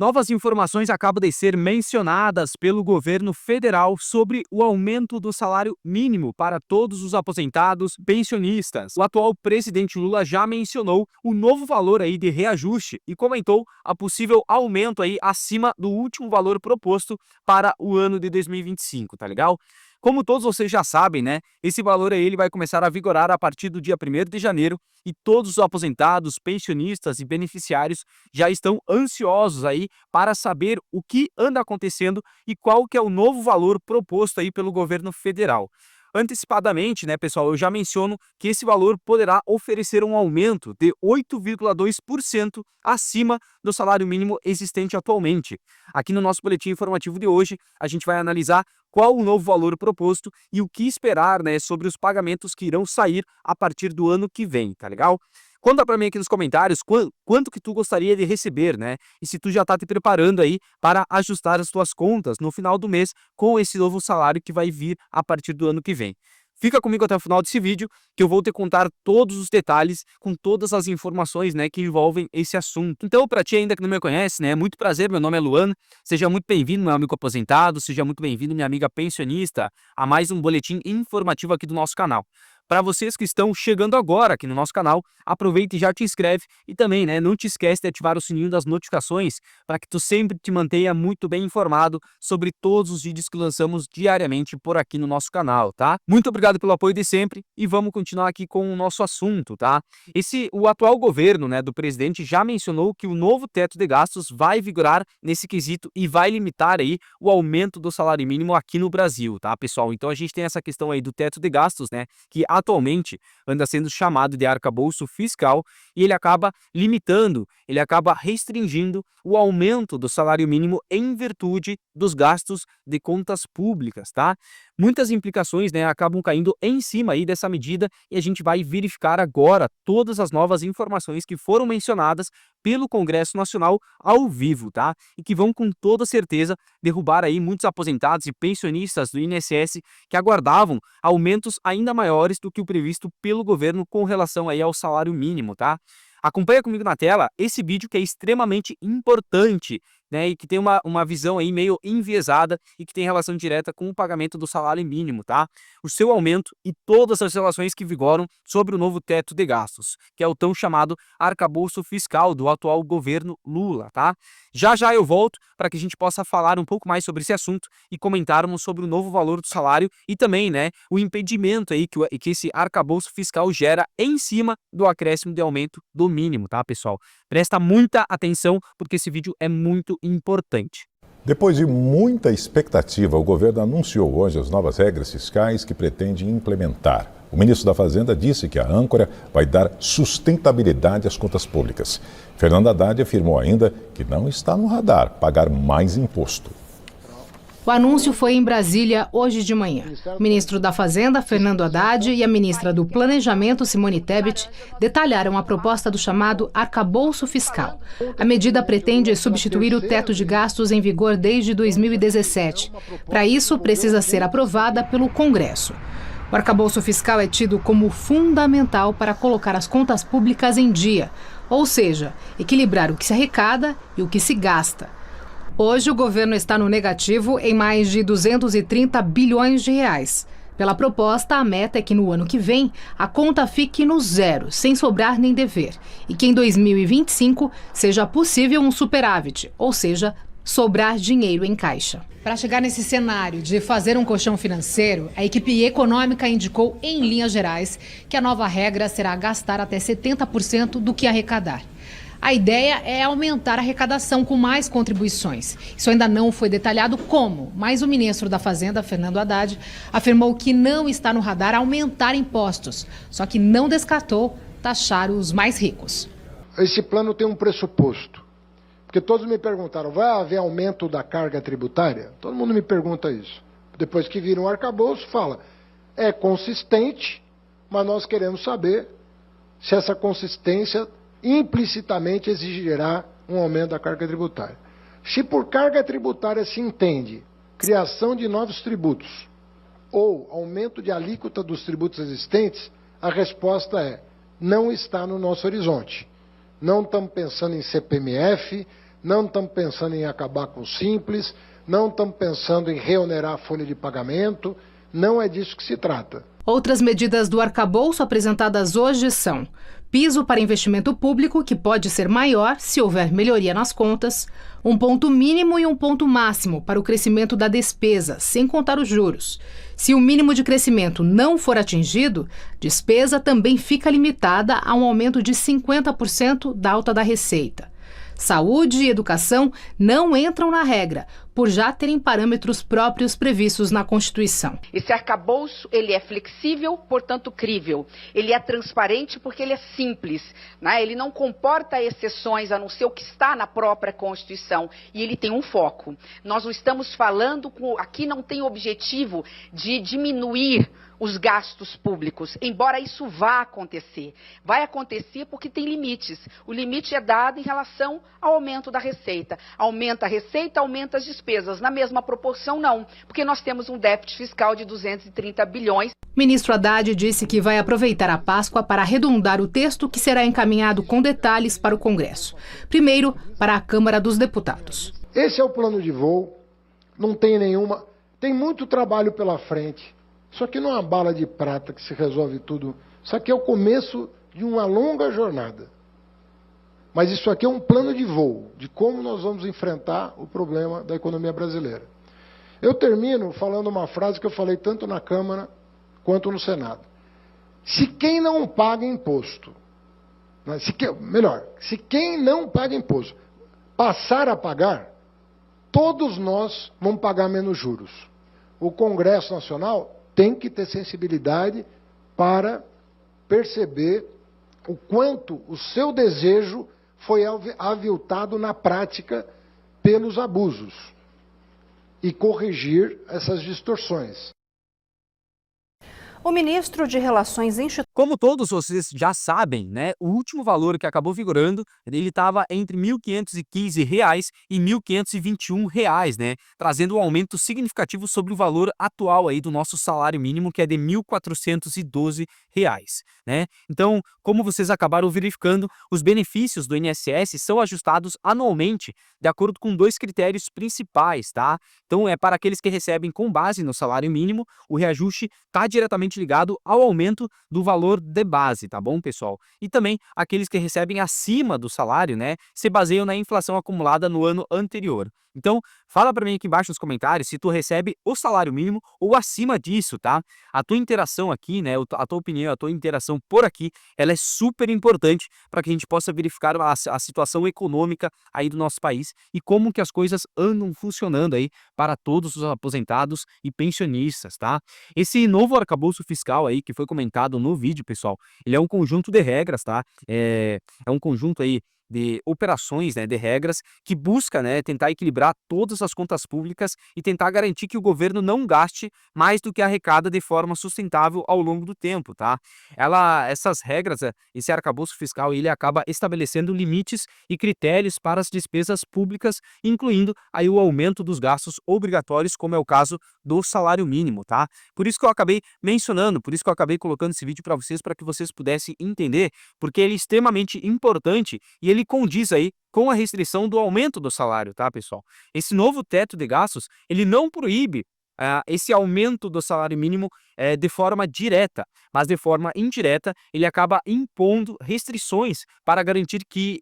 Novas informações acabam de ser mencionadas pelo governo federal sobre o aumento do salário mínimo para todos os aposentados pensionistas. O atual presidente Lula já mencionou o novo valor aí de reajuste e comentou a possível aumento aí acima do último valor proposto para o ano de 2025, tá legal? Como todos vocês já sabem, né, esse valor aí ele vai começar a vigorar a partir do dia 1º de janeiro e todos os aposentados, pensionistas e beneficiários já estão ansiosos aí para saber o que anda acontecendo e qual que é o novo valor proposto aí pelo governo federal. Antecipadamente, né, pessoal, eu já menciono que esse valor poderá oferecer um aumento de 8,2% acima do salário mínimo existente atualmente. Aqui no nosso boletim informativo de hoje, a gente vai analisar qual o novo valor proposto e o que esperar, né, sobre os pagamentos que irão sair a partir do ano que vem, tá legal? Conta pra mim aqui nos comentários quanto que tu gostaria de receber, né? E se tu já tá te preparando aí para ajustar as tuas contas no final do mês com esse novo salário que vai vir a partir do ano que vem. Fica comigo até o final desse vídeo, que eu vou te contar todos os detalhes, com todas as informações, né, que envolvem esse assunto. Então, para ti ainda que não me conhece, né, muito prazer, meu nome é Luan, seja muito bem-vindo, meu amigo aposentado, seja muito bem-vindo, minha amiga pensionista, a mais um boletim informativo aqui do nosso canal. Para vocês que estão chegando agora aqui no nosso canal, aproveita e já te inscreve e também, né, não te esquece de ativar o sininho das notificações para que tu sempre te mantenha muito bem informado sobre todos os vídeos que lançamos diariamente por aqui no nosso canal, tá? Muito obrigado pelo apoio de sempre e vamos continuar aqui com o nosso assunto, tá? O atual governo, né, do presidente já mencionou que o novo teto de gastos vai vigorar nesse quesito e vai limitar aí o aumento do salário mínimo aqui no Brasil, tá, pessoal? Então a gente tem essa questão aí do teto de gastos, né, que atualmente anda sendo chamado de arcabouço fiscal e ele acaba limitando, ele acaba restringindo o aumento do salário mínimo em virtude dos gastos de contas públicas, tá? Muitas implicações, né, acabam caindo em cima aí dessa medida e a gente vai verificar agora todas as novas informações que foram mencionadas pelo Congresso Nacional ao vivo, tá? E que vão com toda certeza derrubar aí muitos aposentados e pensionistas do INSS que aguardavam aumentos ainda maiores do que o previsto pelo governo com relação aí ao salário mínimo, tá? Acompanha comigo na tela esse vídeo que é extremamente importante, né, e que tem uma visão aí meio enviesada e que tem relação direta com o pagamento do salário mínimo, tá? O seu aumento e todas as relações que vigoram sobre o novo teto de gastos, que é o tão chamado arcabouço fiscal do atual governo Lula, tá? Já já eu volto para que a gente possa falar um pouco mais sobre esse assunto e comentarmos sobre o novo valor do salário e também, né, o impedimento aí que esse arcabouço fiscal gera em cima do acréscimo de aumento do mínimo, tá, pessoal? Presta muita atenção porque esse vídeo é muito importante. Depois de muita expectativa, o governo anunciou hoje as novas regras fiscais que pretende implementar. O ministro da Fazenda disse que a âncora vai dar sustentabilidade às contas públicas. Fernando Haddad afirmou ainda que não está no radar pagar mais imposto. O anúncio foi em Brasília hoje de manhã. O ministro da Fazenda, Fernando Haddad, e a ministra do Planejamento, Simone Tebet, detalharam a proposta do chamado arcabouço fiscal. A medida pretende substituir o teto de gastos em vigor desde 2017. Para isso, precisa ser aprovada pelo Congresso. O arcabouço fiscal é tido como fundamental para colocar as contas públicas em dia, ou seja, equilibrar o que se arrecada e o que se gasta. Hoje, o governo está no negativo em mais de 230 bilhões de reais. Pela proposta, a meta é que no ano que vem a conta fique no zero, sem sobrar nem dever, e que em 2025 seja possível um superávit, ou seja, sobrar dinheiro em caixa. Para chegar nesse cenário de fazer um colchão financeiro, a equipe econômica indicou, em linhas gerais, que a nova regra será gastar até 70% do que arrecadar. A ideia é aumentar a arrecadação com mais contribuições. Isso ainda não foi detalhado como, mas o ministro da Fazenda, Fernando Haddad, afirmou que não está no radar aumentar impostos, só que não descartou taxar os mais ricos. Esse plano tem um pressuposto, porque todos me perguntaram, vai haver aumento da carga tributária? Todo mundo me pergunta isso. Depois que viram o arcabouço, fala, é consistente, mas nós queremos saber se essa consistência implicitamente exigirá um aumento da carga tributária. Se por carga tributária se entende criação de novos tributos ou aumento de alíquota dos tributos existentes, a resposta é, não está no nosso horizonte. Não estamos pensando em CPMF, não estamos pensando em acabar com o Simples, não estamos pensando em reonerar a folha de pagamento, não é disso que se trata. Outras medidas do arcabouço apresentadas hoje são: piso para investimento público, que pode ser maior se houver melhoria nas contas, um ponto mínimo e um ponto máximo para o crescimento da despesa, sem contar os juros. Se o mínimo de crescimento não for atingido, despesa também fica limitada a um aumento de 50% da alta da receita. Saúde e educação não entram na regra, por já terem parâmetros próprios previstos na Constituição. Esse arcabouço, ele é flexível, portanto crível. Ele é transparente porque ele é simples, né? Ele não comporta exceções, a não ser o que está na própria Constituição. E ele tem um foco. Nós não estamos falando, aqui não tem objetivo de diminuir os gastos públicos, embora isso vá acontecer. Vai acontecer porque tem limites. O limite é dado em relação ao aumento da receita. Aumenta a receita, aumenta as despesas. Na mesma proporção, não, porque nós temos um déficit fiscal de 230 bilhões. Ministro Haddad disse que vai aproveitar a Páscoa para arredondar o texto que será encaminhado com detalhes para o Congresso. Primeiro, para a Câmara dos Deputados. Esse é o plano de voo, não tem nenhuma... Tem muito trabalho pela frente. Isso aqui não é uma bala de prata que se resolve tudo. Isso aqui é o começo de uma longa jornada. Mas isso aqui é um plano de voo, de como nós vamos enfrentar o problema da economia brasileira. Eu termino falando uma frase que eu falei tanto na Câmara quanto no Senado. Se quem não paga imposto, se quem não paga imposto passar a pagar, todos nós vamos pagar menos juros. O Congresso Nacional tem que ter sensibilidade para perceber o quanto o seu desejo foi aviltado na prática pelos abusos e corrigir essas distorções. O ministro de Relações Institucionais... Como todos vocês já sabem, né, o último valor que acabou vigorando, ele estava entre R$ 1.515 e R$ 1.521, né, trazendo um aumento significativo sobre o valor atual aí do nosso salário mínimo, que é de R$ 1.412, né? Então, como vocês acabaram verificando, os benefícios do INSS são ajustados anualmente, de acordo com dois critérios principais, tá? Então, é para aqueles que recebem com base no salário mínimo, o reajuste está diretamente ligado ao aumento do valor de base, tá bom, pessoal? E também aqueles que recebem acima do salário, né, se baseiam na inflação acumulada no ano anterior. Então, fala para mim aqui embaixo nos comentários se tu recebe o salário mínimo ou acima disso, tá? A tua interação aqui, né, a tua opinião, a tua interação por aqui, ela é super importante para que a gente possa verificar a situação econômica aí do nosso país e como que as coisas andam funcionando aí para todos os aposentados e pensionistas, tá? Esse novo arcabouço fiscal aí que foi comentado no vídeo, pessoal, ele é um conjunto de regras, tá? É um conjunto aí de operações, né, de regras que busca, né, tentar equilibrar todas as contas públicas e tentar garantir que o governo não gaste mais do que arrecada de forma sustentável ao longo do tempo, tá? Essas regras, esse arcabouço fiscal, ele acaba estabelecendo limites e critérios para as despesas públicas, incluindo aí o aumento dos gastos obrigatórios, como é o caso do salário mínimo, tá? Por isso que eu acabei mencionando, por isso que eu acabei colocando esse vídeo para que vocês pudessem entender, porque ele é extremamente importante e ele condiz aí com a restrição do aumento do salário, tá, pessoal? Esse novo teto de gastos, ele não proíbe esse aumento do salário mínimo de forma direta, mas de forma indireta ele acaba impondo restrições para garantir que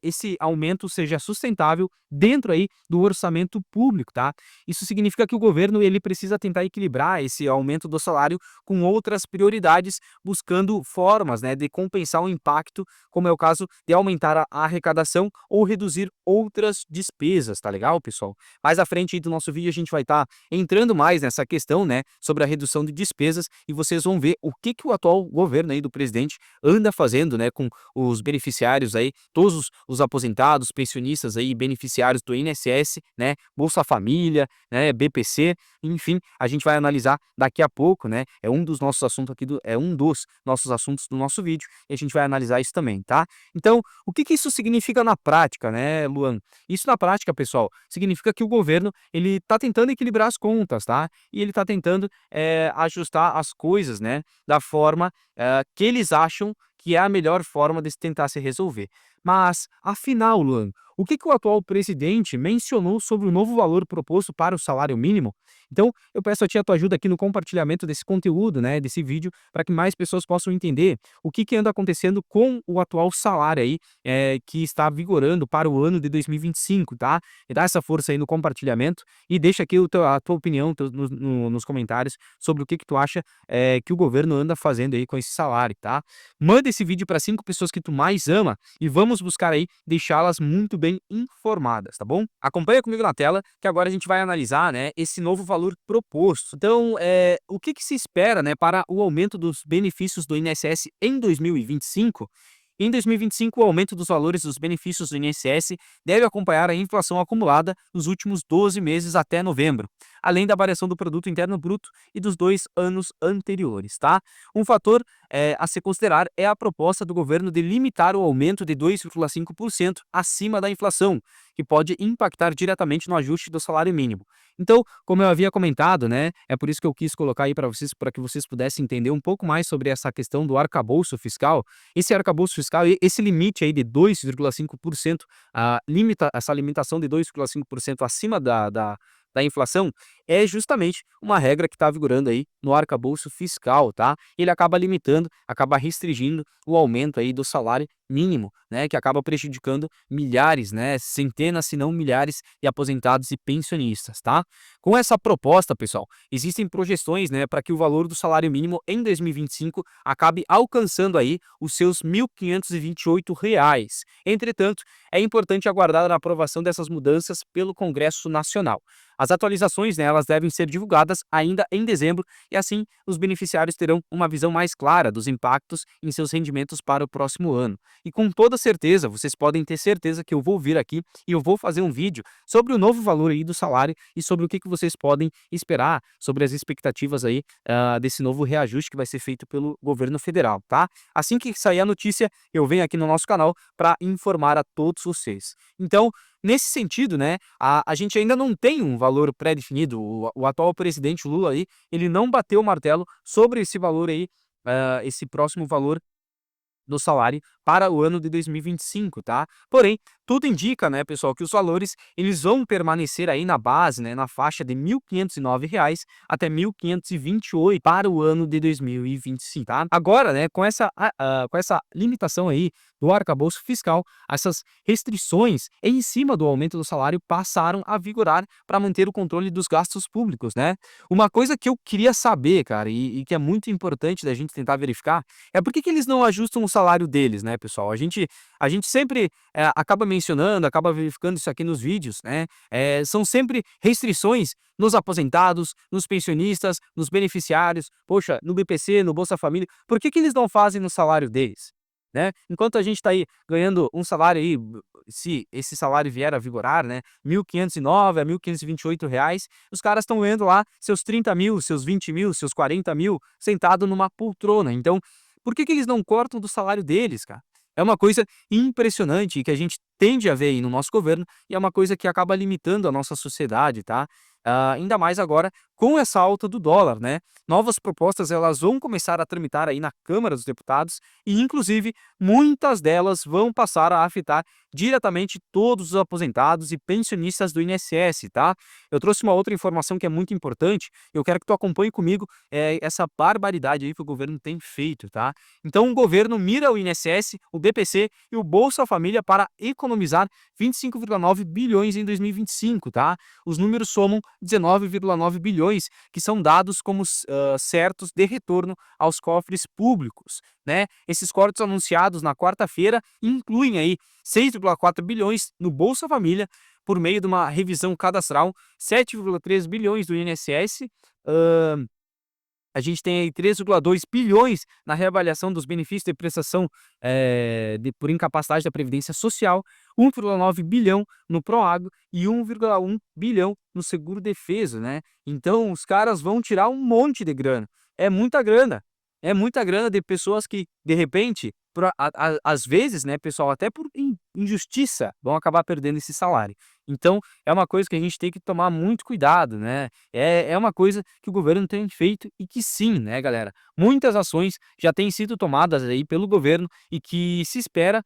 esse aumento seja sustentável dentro aí do orçamento público, tá? Isso significa que o governo ele precisa tentar equilibrar esse aumento do salário com outras prioridades, buscando formas, né, de compensar o impacto, como é o caso de aumentar a arrecadação ou reduzir outras despesas, tá legal, pessoal? Mais à frente aí do nosso vídeo a gente vai estar entrando mais nessa questão, né, sobre a redução de despesas e vocês vão ver o que o atual governo aí do presidente anda fazendo, né, com os beneficiários aí, todos os aposentados, pensionistas aí, beneficiários do INSS, né, Bolsa Família, né, BPC, enfim, a gente vai analisar daqui a pouco, né, é um dos nossos assuntos do nosso vídeo e a gente vai analisar isso também, tá? Então, o que isso significa na prática, né, Luan? Isso na prática, pessoal, significa que o governo, ele tá tentando equilibrar as contas, tá? E ele tá tentando ajustar as coisas, né, da forma que eles acham que é a melhor forma de se tentar se resolver. Mas, afinal, Luan, o que o atual presidente mencionou sobre o novo valor proposto para o salário mínimo. Então, eu peço a tua ajuda aqui no compartilhamento desse conteúdo, né, desse vídeo, para que mais pessoas possam entender o que anda acontecendo com o atual salário aí, que está vigorando para o ano de 2025, tá? E dá essa força aí no compartilhamento e deixa aqui a tua opinião nos comentários sobre o que tu acha que o governo anda fazendo aí com esse salário, tá? Manda esse vídeo para 5 pessoas que tu mais ama e vamos buscar aí deixá-las muito bem informadas, tá bom? Acompanha comigo na tela que agora a gente vai analisar, né, esse novo valor proposto. Então, o que se espera, né, para o aumento dos benefícios do INSS em 2025? Em 2025, o aumento dos valores dos benefícios do INSS deve acompanhar a inflação acumulada nos últimos 12 meses até novembro, além da variação do produto interno bruto e dos 2 anos anteriores, tá? Um fator a se considerar é a proposta do governo de limitar o aumento de 2,5% acima da inflação, que pode impactar diretamente no ajuste do salário mínimo. Então, como eu havia comentado, né, é por isso que eu quis colocar aí para que vocês pudessem entender um pouco mais sobre essa questão do arcabouço fiscal. Esse arcabouço fiscal, esse limite aí de 2,5%, essa limitação de 2,5% acima da inflação, é justamente uma regra que está vigorando aí no arcabouço fiscal, tá? Ele acaba limitando, acaba restringindo o aumento aí do salário mínimo, né? Que acaba prejudicando milhares, né? Centenas, se não milhares de aposentados e pensionistas, tá? Com essa proposta, pessoal, existem projeções, né, para que o valor do salário mínimo em 2025 acabe alcançando aí os seus R$ 1.528. Entretanto, é importante aguardar a aprovação dessas mudanças pelo Congresso Nacional. As atualizações, né, elas devem ser divulgadas ainda em dezembro e assim os beneficiários terão uma visão mais clara dos impactos em seus rendimentos para o próximo ano. E com toda certeza, vocês podem ter certeza que eu vou vir aqui e eu vou fazer um vídeo sobre o novo valor aí do salário e sobre o que vocês podem esperar, sobre as expectativas aí desse novo reajuste que vai ser feito pelo governo federal, tá? Assim que sair a notícia, eu venho aqui no nosso canal para informar a todos vocês. Então, nesse sentido, né, a gente ainda não tem um valor pré-definido. O atual presidente Lula aí, ele não bateu o martelo sobre esse valor aí, esse próximo valor do salário para o ano de 2025, tá? Porém, tudo indica, né, pessoal, que os valores eles vão permanecer aí na base, né, na faixa de R$ 1.509 até R$ 1.528 para o ano de 2025, tá? Agora, né, com essa limitação aí do arcabouço fiscal, essas restrições em cima do aumento do salário passaram a vigorar para manter o controle dos gastos públicos, né? Uma coisa que eu queria saber, cara, e que é muito importante da gente tentar verificar, é por que eles não ajustam o salário deles, né, pessoal? A gente sempre acaba mencionando, acaba verificando isso aqui nos vídeos, né? São sempre restrições nos aposentados, nos pensionistas, nos beneficiários, poxa, no BPC, no Bolsa Família. Por que eles não fazem no salário deles? Né? Enquanto a gente está aí ganhando um salário aí, se esse salário vier a vigorar, né, R$ 1.509 a R$ 1.528, os caras estão ganhando lá seus 30 mil, seus 20 mil, seus 40 mil, sentado numa poltrona. Então, por que eles não cortam do salário deles, cara? É uma coisa impressionante que a gente tende a ver aí no nosso governo e é uma coisa que acaba limitando a nossa sociedade, tá? Ainda mais agora com essa alta do dólar, né? Novas propostas elas vão começar a tramitar aí na Câmara dos Deputados e, inclusive, muitas delas vão passar a afetar diretamente todos os aposentados e pensionistas do INSS, tá? Eu trouxe uma outra informação que é muito importante, eu quero que tu acompanhe comigo essa barbaridade aí que o governo tem feito, tá? Então, o governo mira o INSS, o BPC e o Bolsa Família para economizar 25,9 bilhões em 2025, tá? Os números somam 19,9 bilhões, que são dados como certos de retorno aos cofres públicos, né? Esses cortes anunciados na quarta-feira incluem aí 6,4 bilhões no Bolsa Família por meio de uma revisão cadastral, 7,3 bilhões do INSS, a gente tem aí 3,2 bilhões na reavaliação dos benefícios de prestação por incapacidade da Previdência Social, 1,9 bilhão no Proagro e 1,1 bilhão no Seguro-Defesa, né? Então, os caras vão tirar um monte de grana. É muita grana. É muita grana de pessoas que, de repente, às vezes, né, pessoal, até por injustiça, vão acabar perdendo esse salário. Então, é uma coisa que a gente tem que tomar muito cuidado, né? É uma coisa que o governo tem feito e que sim, né, galera? Muitas ações já têm sido tomadas aí pelo governo e que se espera,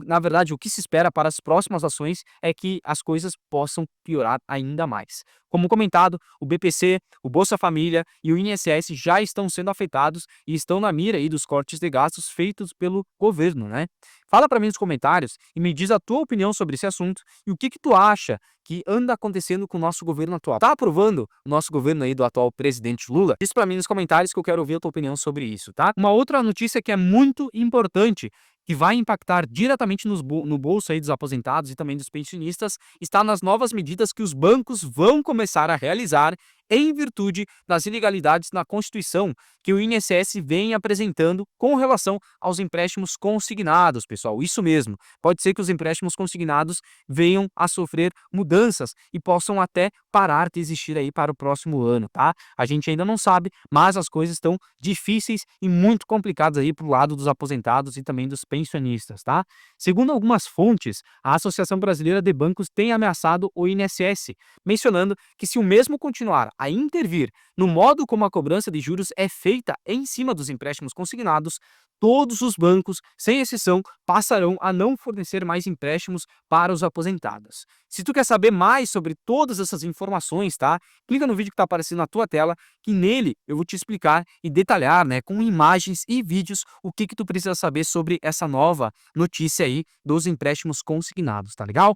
na verdade, o que se espera para as próximas ações é que as coisas possam piorar ainda mais. Como comentado, o BPC, o Bolsa Família e o INSS já estão sendo afetados e estão na mira aí dos cortes de gastos feitos pelo governo, né? Fala para mim nos comentários e me diz a tua opinião sobre esse assunto e o que tu acha que anda acontecendo com o nosso governo atual. Tá aprovando o nosso governo aí do atual presidente Lula? Diz para mim nos comentários que eu quero ouvir a tua opinião sobre isso, tá? Uma outra notícia que é muito importante, que vai impactar diretamente no bolso aí dos aposentados e também dos pensionistas, está nas novas medidas que os bancos vão começar a realizar em virtude das ilegalidades na Constituição que o INSS vem apresentando com relação aos empréstimos consignados, pessoal. Isso mesmo. Pode ser que os empréstimos consignados venham a sofrer mudanças e possam até parar de existir aí para o próximo ano, tá? A gente ainda não sabe, mas as coisas estão difíceis e muito complicadas aí para o lado dos aposentados e também dos pensionistas, tá? Segundo algumas fontes, a Associação Brasileira de Bancos tem ameaçado o INSS, mencionando que se o mesmo continuar a intervir no modo como a cobrança de juros é feita em cima dos empréstimos consignados, todos os bancos, sem exceção, passarão a não fornecer mais empréstimos para os aposentados. Se tu quer saber mais sobre todas essas informações, tá? Clica no vídeo que está aparecendo na tua tela, que nele eu vou te explicar e detalhar, né, com imagens e vídeos, o que tu precisa saber sobre essa nova notícia aí dos empréstimos consignados, tá legal?